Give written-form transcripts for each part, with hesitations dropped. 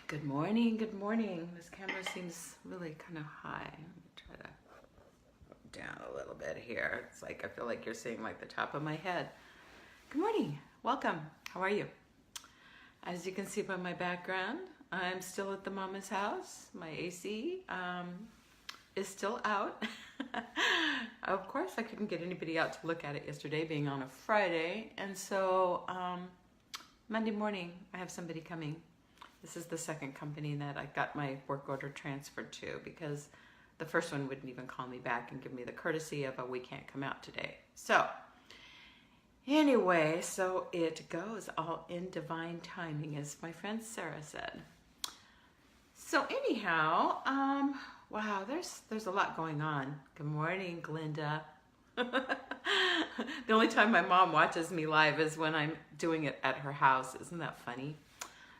Good morning, good morning. This camera seems really kind of high. Let me try to go down a little bit here. It's like I feel like you're seeing like the top of my head. Good morning, welcome. How are you? As you can see by my background, I'm still at the mama's house. My AC is still out. Of course, I couldn't get anybody out to look at it yesterday, being on a Friday. And so Monday morning, I have somebody coming. This is the second company that I got my work order transferred to because the first one wouldn't even call me back and give me the courtesy of a we can't come out today. So anyway, so it goes all in divine timing, as my friend Sarah said. So anyhow, wow, there's a lot going on. Good morning, Glinda. The only time my mom watches me live is when I'm doing it at her house. Isn't that funny?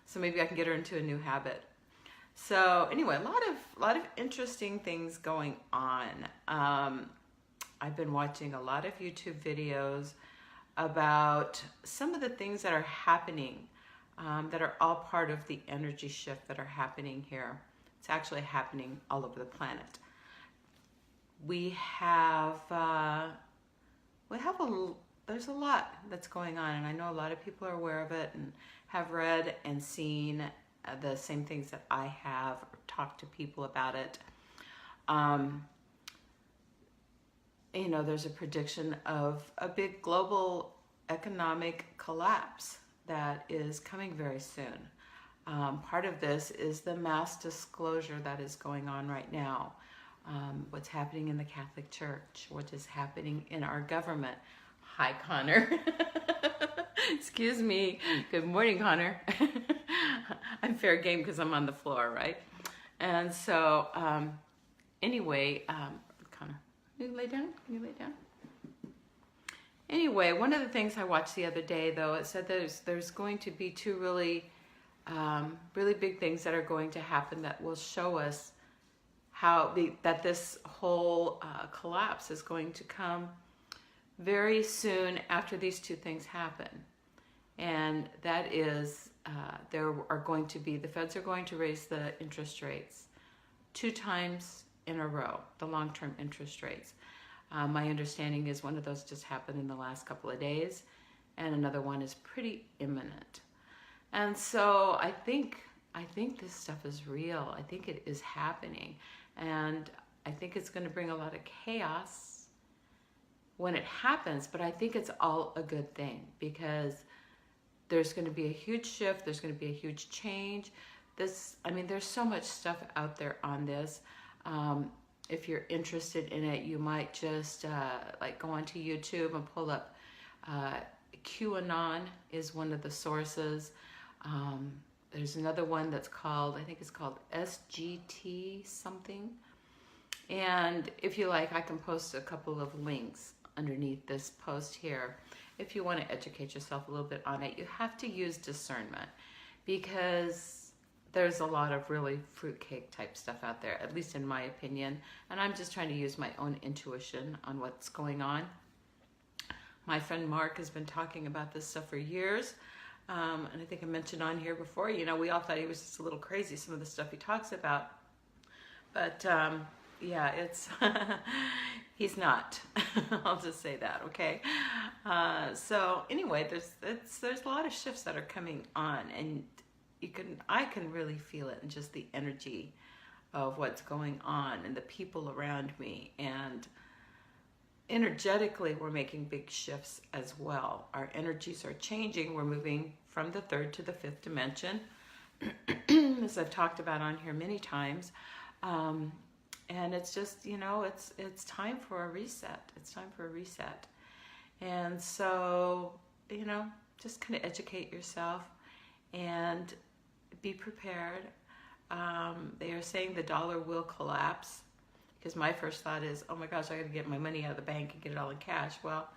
So maybe I can get her into a new habit. So anyway, a lot of interesting things going on. I've been watching a lot of YouTube videos about some of the things that are happening, that are all part of the energy shift that are happening here. It's actually happening all over the planet. There's a lot that's going on, and I know a lot of people are aware of it and have read and seen the same things that I have, or talked to people about it. There's a prediction of a big global economic collapse that is coming very soon. Part of this is the mass disclosure that is going on right now. What's happening in the Catholic Church, what is happening in our government. Hi, Connor. Excuse me. Good morning, Connor. I'm fair game because I'm on the floor, right? And so, anyway, Connor, can you lay down? Can you lay down? Anyway, one of the things I watched the other day, though, it said there's going to be two really big things that are going to happen that will show us that this whole collapse is going to come very soon after these two things happen. And that is, the feds are going to raise the interest rates 2 times in a row, the long-term interest rates. My understanding is one of those just happened in the last couple of days, and another one is pretty imminent. And so I think this stuff is real. I think it is happening. And I think it's going to bring a lot of chaos when it happens, but I think it's all a good thing because there's going to be a huge shift. There's going to be a huge change. There's so much stuff out there on this. If you're interested in it, you might just go onto YouTube and pull up QAnon is one of the sources. There's another one that's called, I think it's called SGT something. And if you like, I can post a couple of links underneath this post here. If you want to educate yourself a little bit on it, you have to use discernment because there's a lot of really fruitcake type stuff out there, at least in my opinion. And I'm just trying to use my own intuition on what's going on. My friend Mark has been talking about this stuff for years. And I think I mentioned on here before, we all thought he was just a little crazy, some of the stuff he talks about. But yeah, he's not. I'll just say that, okay? So anyway, there's a lot of shifts that are coming on, and I can really feel it in just the energy of what's going on and the people around me. And energetically, we're making big shifts as well. Our energies are changing. We're moving from the 3rd to the 5th dimension, as I've talked about on here many times. And it's just, it's time for a reset. It's time for a reset. And so, just kind of educate yourself and be prepared. They are saying the dollar will collapse. Because my first thought is, oh my gosh, I got to get my money out of the bank and get it all in cash. Well,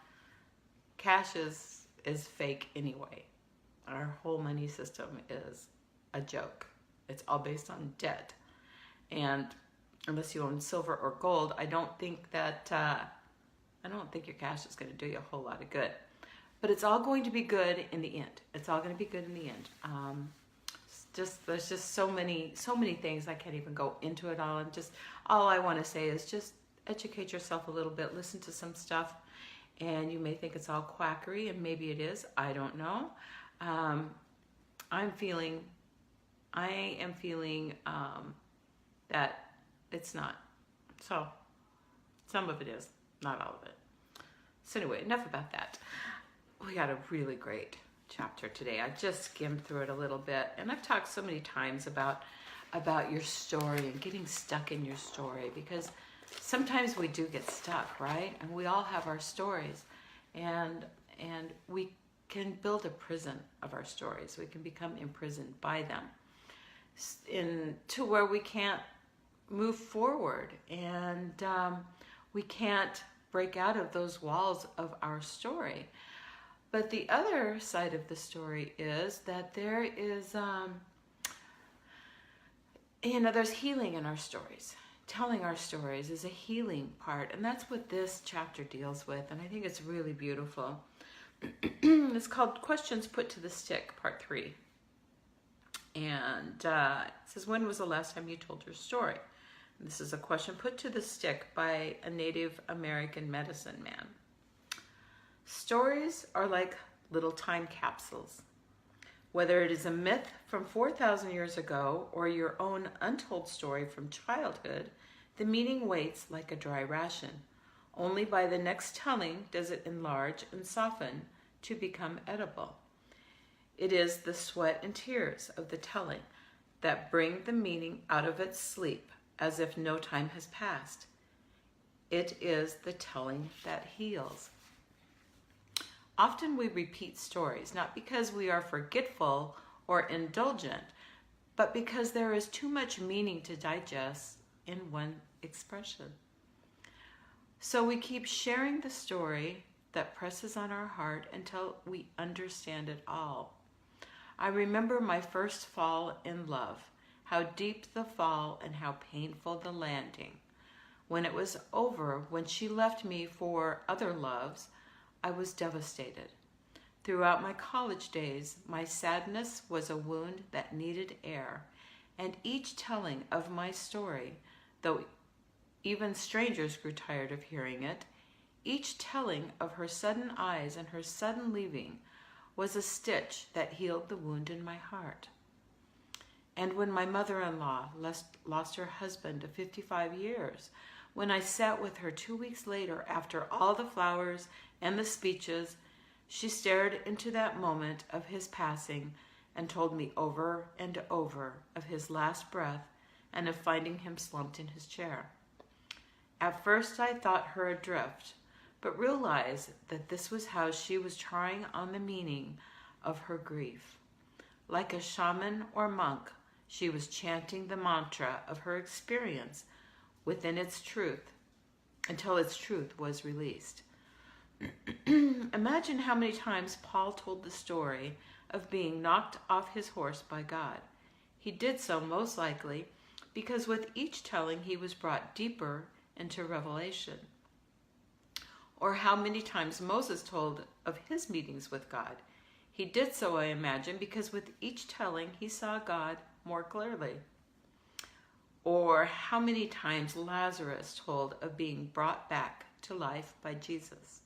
cash is fake anyway. Our whole money system is a joke. It's all based on debt. And unless you own silver or gold, I don't think your cash is going to do you a whole lot of good. But it's all going to be good in the end. It's all going to be good in the end. there's just so many things. I can't even go into it all. And just all I want to say is just educate yourself a little bit. Listen to some stuff, and you may think it's all quackery, and maybe it is. I don't know. I am feeling that it's not. So some of it is, not all of it. So anyway, enough about that. We got a really great chapter today. I just skimmed through it a little bit, and I've talked so many times about your story and getting stuck in your story, because sometimes we do get stuck, right? And we all have our stories, and we can build a prison of our stories. We can become imprisoned by them to where we can't move forward, and we can't break out of those walls of our story. But the other side of the story is that there is, there's healing in our stories. Telling our stories is a healing part, and that's what this chapter deals with, and I think it's really beautiful. It's called Questions Put to the Stick, Part 3. And it says, when was the last time you told your story? And this is a question put to the stick by a Native American medicine man. Stories are like little time capsules. Whether it is a myth from 4,000 years ago or your own untold story from childhood, the meaning waits like a dry ration. Only by the next telling does it enlarge and soften to become edible. It is the sweat and tears of the telling that bring the meaning out of its sleep as if no time has passed. It is the telling that heals. Often we repeat stories, not because we are forgetful or indulgent, but because there is too much meaning to digest in one expression. So we keep sharing the story that presses on our heart until we understand it all. I remember my first fall in love, how deep the fall and how painful the landing. When it was over, when she left me for other loves, I was devastated. Throughout my college days, my sadness was a wound that needed air, and each telling of my story, though even strangers grew tired of hearing it, each telling of her sudden eyes and her sudden leaving was a stitch that healed the wound in my heart. And when my mother-in-law lost her husband of 55 years, when I sat with her 2 weeks later after all the flowers and the speeches, she stared into that moment of his passing and told me over and over of his last breath and of finding him slumped in his chair. At first I thought her adrift, but realized that this was how she was trying on the meaning of her grief. Like a shaman or monk, she was chanting the mantra of her experience within its truth until its truth was released. Imagine how many times Paul told the story of being knocked off his horse by God. He did so most likely because with each telling he was brought deeper into revelation. Or how many times Moses told of his meetings with God. He did so, I imagine, because with each telling he saw God more clearly. Or how many times Lazarus told of being brought back to life by Jesus.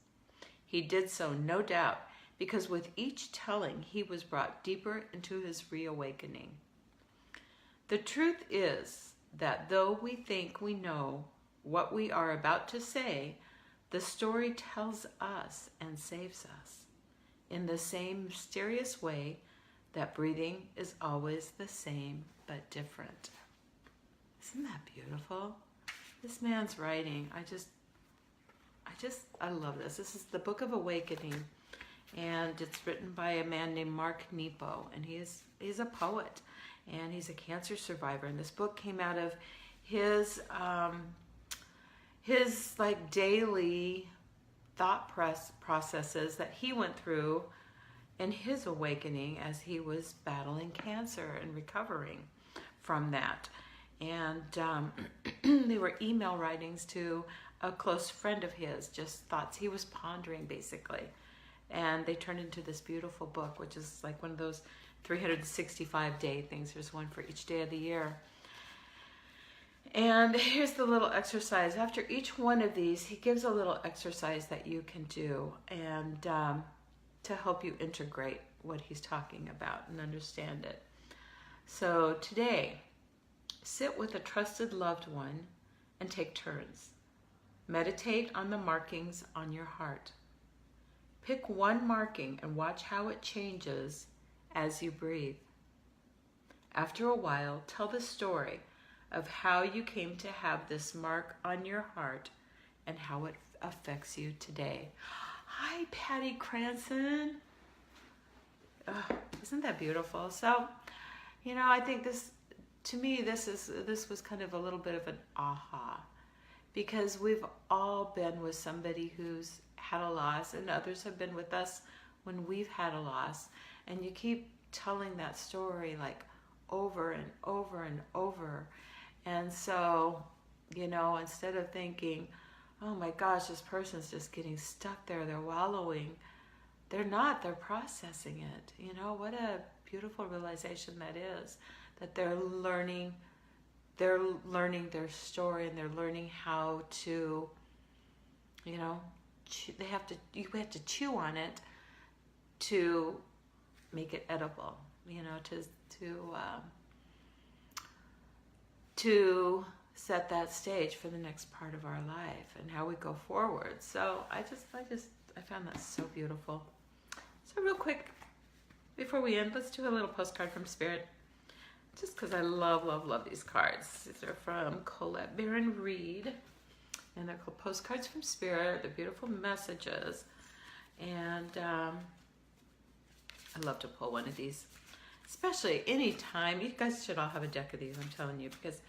He did so, no doubt, because with each telling he was brought deeper into his reawakening. The truth is that though we think we know what we are about to say, the story tells us and saves us in the same mysterious way that breathing is always the same but different. Isn't that beautiful? This man's writing, I love this. This is the Book of Awakening, and it's written by a man named Mark Nepo, and he's a poet, and he's a cancer survivor. And this book came out of his like daily thought processes that he went through in his awakening as he was battling cancer and recovering from that. And they were email writings to a close friend of his, just thoughts he was pondering basically. and they turned into this beautiful book, which is like one of those 365-day things. There's one for each day of the year. And here's the little exercise. After each one of these, he gives a little exercise that you can do, and to help you integrate what he's talking about and understand it. So today, sit with a trusted loved one and take turns. Meditate on the markings on your heart. Pick one marking and watch how it changes as you breathe. After a while, tell the story of how you came to have this mark on your heart and how it affects you today. Hi, Patty Cranston. Isn't that beautiful? So, I think this, to me, this was kind of a little bit of an aha, because we've all been with somebody who's had a loss, and others have been with us when we've had a loss, and you keep telling that story like over and over and over. And so, instead of thinking, oh my gosh, this person's just getting stuck there, they're wallowing, they're not, they're processing it. What a beautiful realization that is, that they're learning their story, and they're learning how to, you have to chew on it to make it edible, to set that stage for the next part of our life and how we go forward. So I found that so beautiful. So real quick, before we end, let's do a little postcard from Spirit, just because I love, love, love these cards. These are from Colette Baron Reed, and they're called Postcards from Spirit. They're beautiful messages, and I love to pull one of these, especially anytime. You guys should all have a deck of these, I'm telling you, because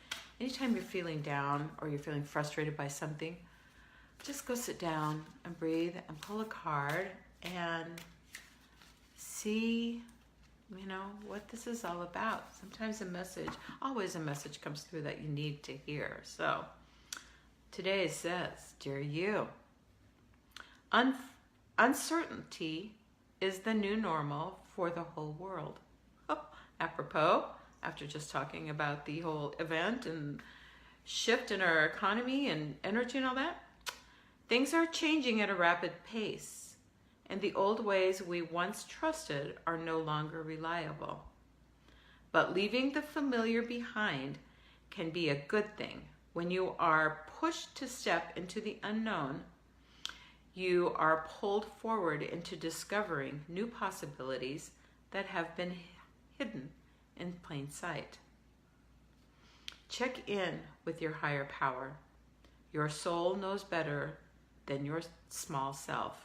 anytime you're feeling down or you're feeling frustrated by something, just go sit down and breathe and pull a card and see, what this is all about. Sometimes always a message comes through that you need to hear. So today it says, dear you, uncertainty is the new normal for the whole world. Oh, apropos, after just talking about the whole event and shift in our economy and energy and all that, things are changing at a rapid pace, and the old ways we once trusted are no longer reliable. But leaving the familiar behind can be a good thing. When you are pushed to step into the unknown, you are pulled forward into discovering new possibilities that have been hidden in plain sight. Check in with your higher power. Your soul knows better than your small self.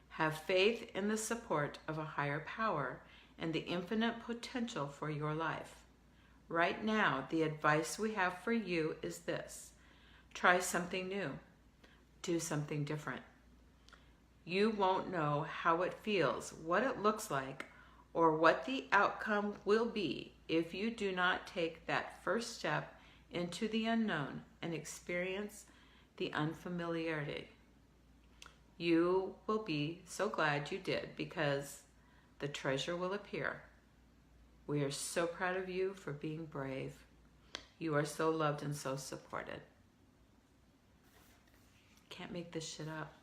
Have faith in the support of a higher power and the infinite potential for your life. Right now, the advice we have for you is this: try something new. Do something different. You won't know how it feels, what it looks like, or what the outcome will be if you do not take that first step into the unknown and experience the unfamiliarity. You will be so glad you did, because the treasure will appear. We are so proud of you for being brave. You are so loved and so supported. Can't make this shit up.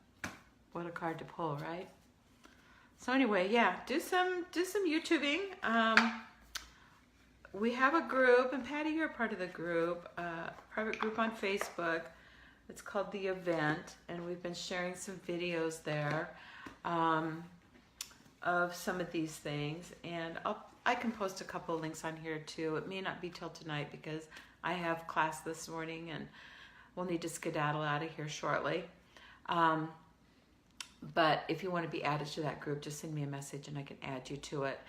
What a card to pull, right? So anyway, yeah, do some YouTubing. We have a group, and Patty, you're a part of the group, private group on Facebook. It's called The Event, and we've been sharing some videos there of some of these things, and I can post a couple of links on here too. It may not be till tonight because I have class this morning and we'll need to skedaddle out of here shortly. But if you want to be added to that group, just send me a message and I can add you to it.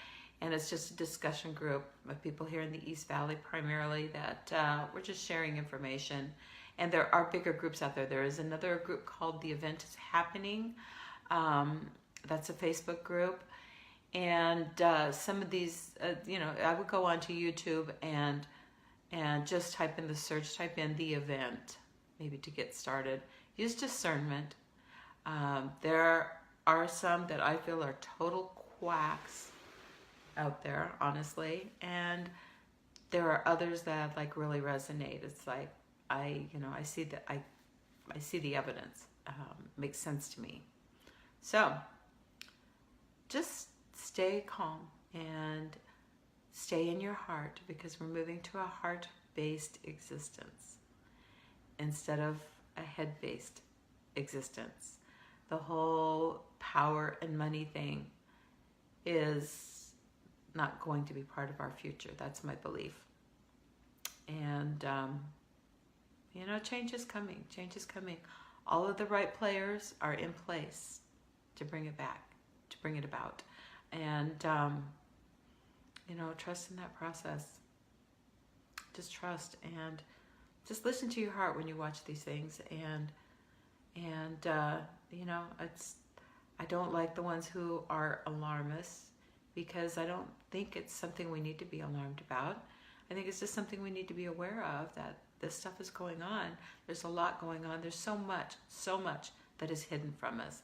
And it's just a discussion group of people here in the East Valley primarily that we're just sharing information. And there are bigger groups out there. There is another group called The Event is Happening. That's a Facebook group. And some of these, I would go onto YouTube and just type in the search, type in The Event, maybe to get started. Use discernment. There are some that I feel are total quacks out there, honestly, and there are others that like really resonate. It's like I see that I see the evidence. Makes sense to me. So just stay calm and stay in your heart, because we're moving to a heart-based existence instead of a head-based existence. The whole power and money thing is not going to be part of our future. That's my belief. And, change is coming. Change is coming. All of the right players are in place to bring it back, to bring it about. And, trust in that process. Just trust and just listen to your heart when you watch these things. I don't like the ones who are alarmists, because I don't think it's something we need to be alarmed about. I think it's just something we need to be aware of, that this stuff is going on. There's a lot going on. There's so much that is hidden from us.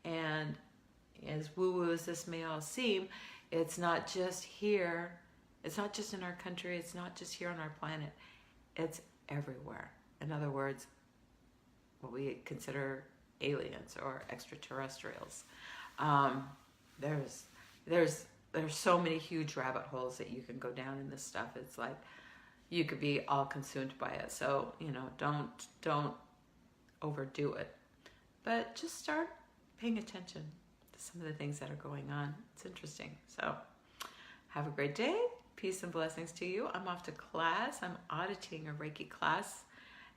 And as woo-woo as this may all seem, it's not just here. It's not just in our country. It's not just here on our planet. It's everywhere. In other words, what we consider aliens or extraterrestrials. There's so many huge rabbit holes that you can go down in this stuff. It's like you could be all consumed by it. So, don't overdo it. But just start paying attention to some of the things that are going on. It's interesting. So have a great day. Peace and blessings to you. I'm off to class. I'm auditing a Reiki class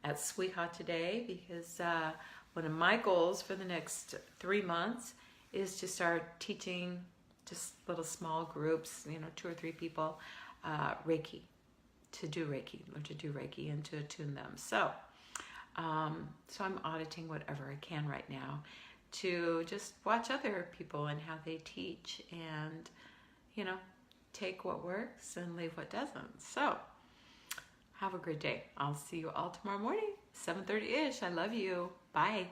at Sweetheart today, because one of my goals for the next 3 months is to start teaching just little small groups, 2 or 3 people, Reiki, learn to do Reiki and to attune them. So I'm auditing whatever I can right now to just watch other people and how they teach, and, take what works and leave what doesn't. So have a great day. I'll see you all tomorrow morning, 7:30-ish. I love you. Bye.